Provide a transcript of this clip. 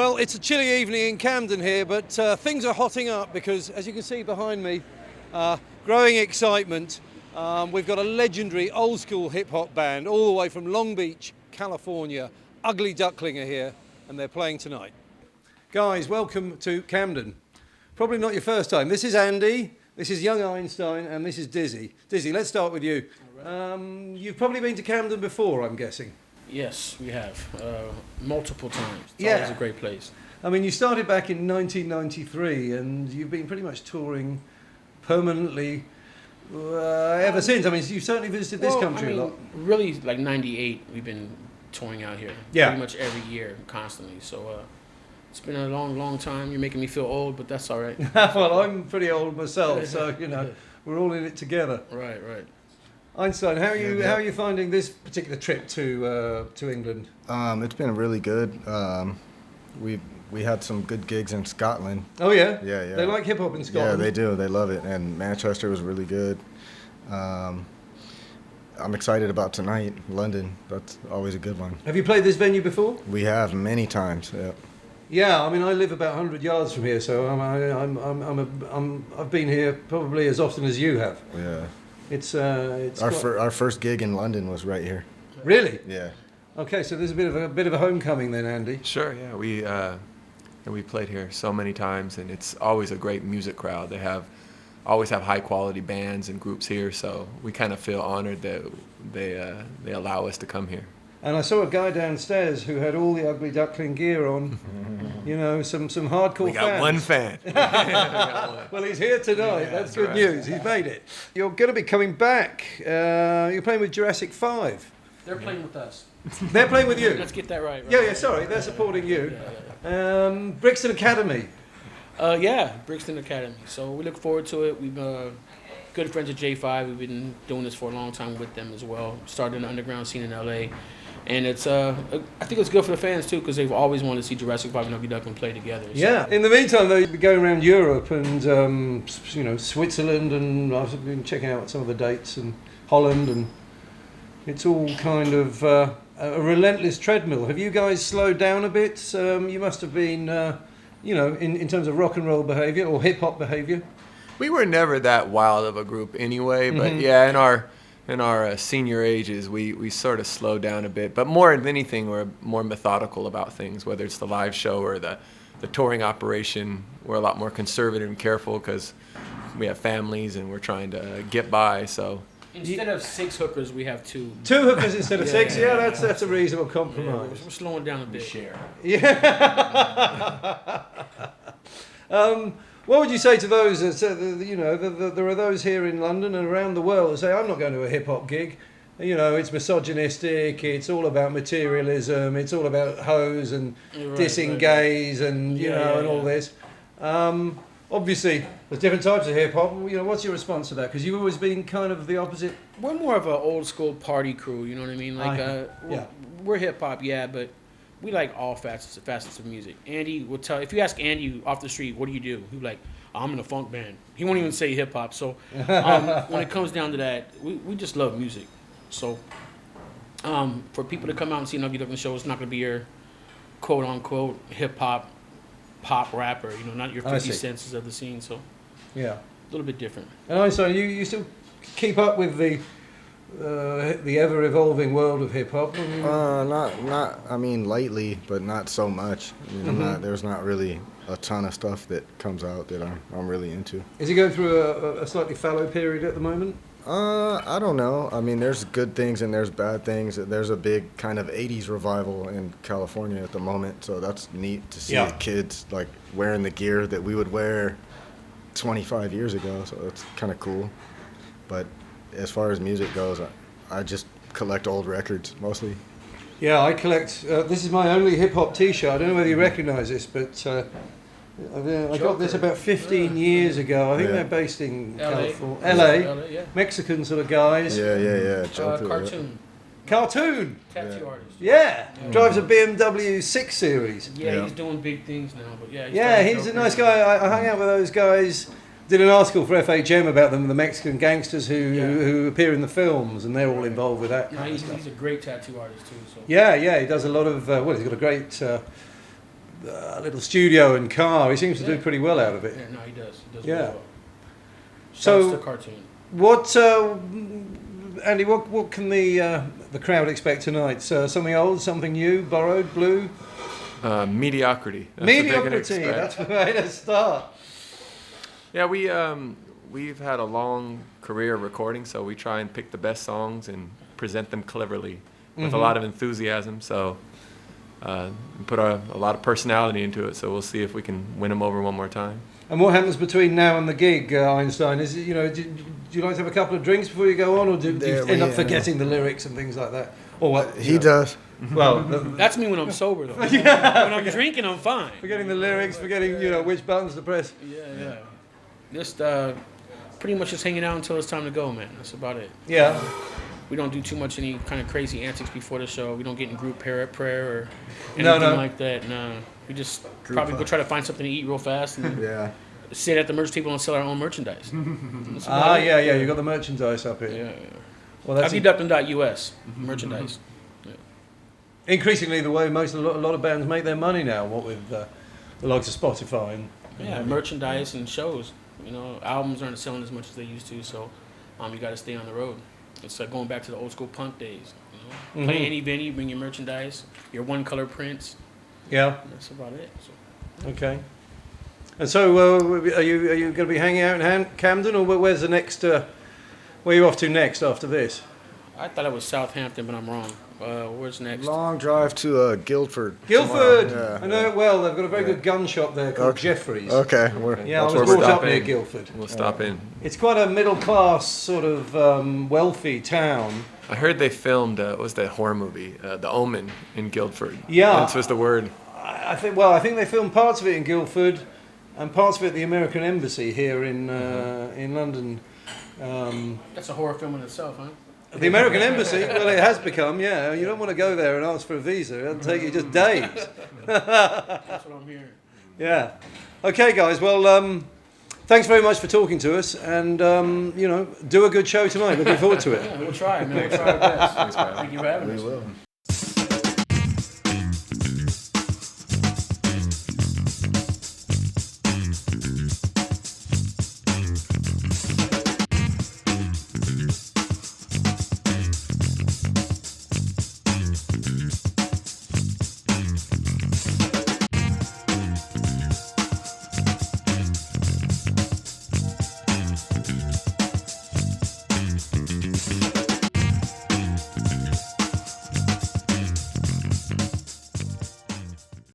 Well, it's a chilly evening in Camden here, but things are hotting up because, as you can see behind me, growing excitement. We've got a legendary old school hip hop band all the way from Long Beach, California. Ugly Duckling are here and they're playing tonight. Guys, welcome to Camden. Probably not your first time. This is Andy, this is Young Einstein, and this is Dizzy. Dizzy, let's start with you. Right. You've probably been to Camden before, I'm guessing. Yes, we have. Multiple times. It's always a great place. I mean, you started back in 1993 and you've been pretty much touring permanently ever since. I mean, you've certainly visited this country a lot. Really, like 98, we've been touring out here. Yeah. Pretty much every year, constantly. So it's been a long, long time. You're making me feel old, but that's all right. Well, I'm pretty old myself, so, you know, we're all in it together. Right, right. Einstein, how are you finding this particular trip to England? It's been really good. We had some good gigs in Scotland. Oh yeah? Yeah. They like hip hop in Scotland. Yeah, they do. They love it. And Manchester was really good. I'm excited about tonight, London. That's always a good one. Have you played this venue before? We have many times. Yeah. Yeah, I mean, I live about 100 yards from here, so I've been here probably as often as you have. Yeah. It's our first gig in London was right here. Really? Yeah. Okay, so there's a bit of a homecoming then, Andy. Sure, yeah. We played here so many times, and it's always a great music crowd. They always have high quality bands and groups here, so we kind of feel honored that they allow us to come here. And I saw a guy downstairs who had all the Ugly Duckling gear on. You know, some hardcore We got fans. one fan. Well, he's here tonight. Yeah, that's good right. news. He's made it. You're going to be coming back. You're playing with Jurassic 5. They're playing with us. They're playing with you. Let's get that right. Yeah, sorry. They're supporting you. Yeah. Brixton Academy. Brixton Academy. So we look forward to it. We've good friends at J5. We've been doing this for a long time with them as well. Started an underground scene in LA. And it's, I think it's good for the fans too, because they've always wanted to see Jurassic 5 and Ugly Duckling play together. So. Yeah. In the meantime, though, you've been going around Europe and Switzerland, and I've been checking out some of the dates, and Holland, and it's all kind of a relentless treadmill. Have you guys slowed down a bit? You must have been, in terms of rock and roll behaviour or hip hop behaviour. We were never that wild of a group anyway, but yeah, in our senior ages, we sort of slowed down a bit. But more than anything, we're more methodical about things, whether it's the live show or the touring operation. We're a lot more conservative and careful because we have families and we're trying to get by. So instead of 6 hookers, we have 2. 2 hookers instead of 6. Yeah, that's a reasonable compromise. Yeah, we're slowing down a bit. share. Yeah. What would you say to those that say, there are those here in London and around the world that say, I'm not going to a hip-hop gig. You know, it's misogynistic, it's all about materialism, it's all about hoes and dissing gays and, and all this. Obviously, there's different types of hip-hop. You know, what's your response to that? Because you've always been kind of the opposite. We're more of an old-school party crew, you know what I mean? Like, we're hip-hop, but we like all facets of music. Andy will tell, if you ask Andy off the street, what do you do? He'll be like, I'm in a funk band. He won't even say hip hop. So when it comes down to that, we just love music. So for people to come out and see an Ugly Duckling show, it's not going to be your quote unquote hip hop pop rapper, not your 50 Cents of the scene. So yeah, a little bit different. And also, you still keep up with the ever-evolving world of hip-hop? I mean, lately, but not so much. I mean, there's not really a ton of stuff that comes out that I'm really into. Is he going through a slightly fallow period at the moment? I don't know. I mean, there's good things and there's bad things. There's a big kind of 80s revival in California at the moment, so that's neat to see kids like wearing the gear that we would wear 25 years ago, so that's kind of cool. But as far as music goes, I just collect old records mostly. Yeah, I collect. This is my only hip hop T-shirt. I don't know whether you recognise this, but I got this about 15 years ago. I think they're based in California, LA, Mexican sort of guys. Yeah. Cartoon. Cartoon. Tattoo artist. Yeah. Drives a BMW 6 Series. Yeah, he's doing big things now. But he's a nice guy. I hung out with those guys. Did an article for FHM about them, the Mexican gangsters who appear in the films, and they're all involved with that. He's a great tattoo artist too. So. Yeah, he does a lot of. He's got a great little studio and car. He seems to do pretty well out of it. Yeah, no, he does. He does Yeah. really well. So- Shouts to cartoon. What, Andy? What can the crowd expect tonight? Something old, something new, borrowed, blue? Mediocrity. That's what they can Mediocrity. expect. That's the way to start. Yeah, we've had a long career of recording, so we try and pick the best songs and present them cleverly with a lot of enthusiasm. So put a lot of personality into it. So we'll see if we can win them over one more time. And what happens between now and the gig, Einstein? Is it, do you like to have a couple of drinks before you go on, or do you end up forgetting the lyrics and things like that? Or what? He does. Well, That's me when I'm sober, though. When I'm drinking, I'm fine. forgetting the lyrics, forgetting which buttons to press. Yeah. Just pretty much just hanging out until it's time to go, man. That's about it. Yeah. We don't do too much any kind of crazy antics before the show. We don't get in group prayer or No, anything no. like that. No. We just probably go try to find something to eat real fast and Yeah. sit at the merch table and sell our own merchandise. That's about it. Yeah. You got the merchandise up here. Yeah. Well, that's UglyDuckling.us merchandise. increasingly the way a lot of bands make their money now. What with the likes of Spotify and Yeah, merchandise and shows. Albums aren't selling as much as they used to, so you got to stay on the road. It's like going back to the old school punk days. Play any venue, bring your merchandise, your one color prints. yeah. That's about it. So. Okay. And so, are you going to be hanging out in Camden, or where's the next? Where are you off to next after this? I thought it was Southampton, but I'm wrong. Where's next? Long drive to Guildford. Guildford. tomorrow. I know it well. They've got a very good gun shop there called Jeffrey's. Okay. Yeah, I that's was where we're brought up stopping. near Guildford. We'll stop in. It's quite a middle class sort of wealthy town. I heard they filmed what was that horror movie, The Omen, in Guildford. Yeah. That was the word. I think they filmed parts of it in Guildford, and parts of it at the American Embassy here in London. That's a horror film in itself, huh? The American Embassy, well, it has become, yeah. You don't want to go there and ask for a visa. It'll take you just days. That's what I'm hearing. Yeah. Okay, guys. Well, thanks very much for talking to us, and do a good show tonight. Looking forward to it. Yeah, we'll try, man. We'll try our best. Thank you for having us. We will.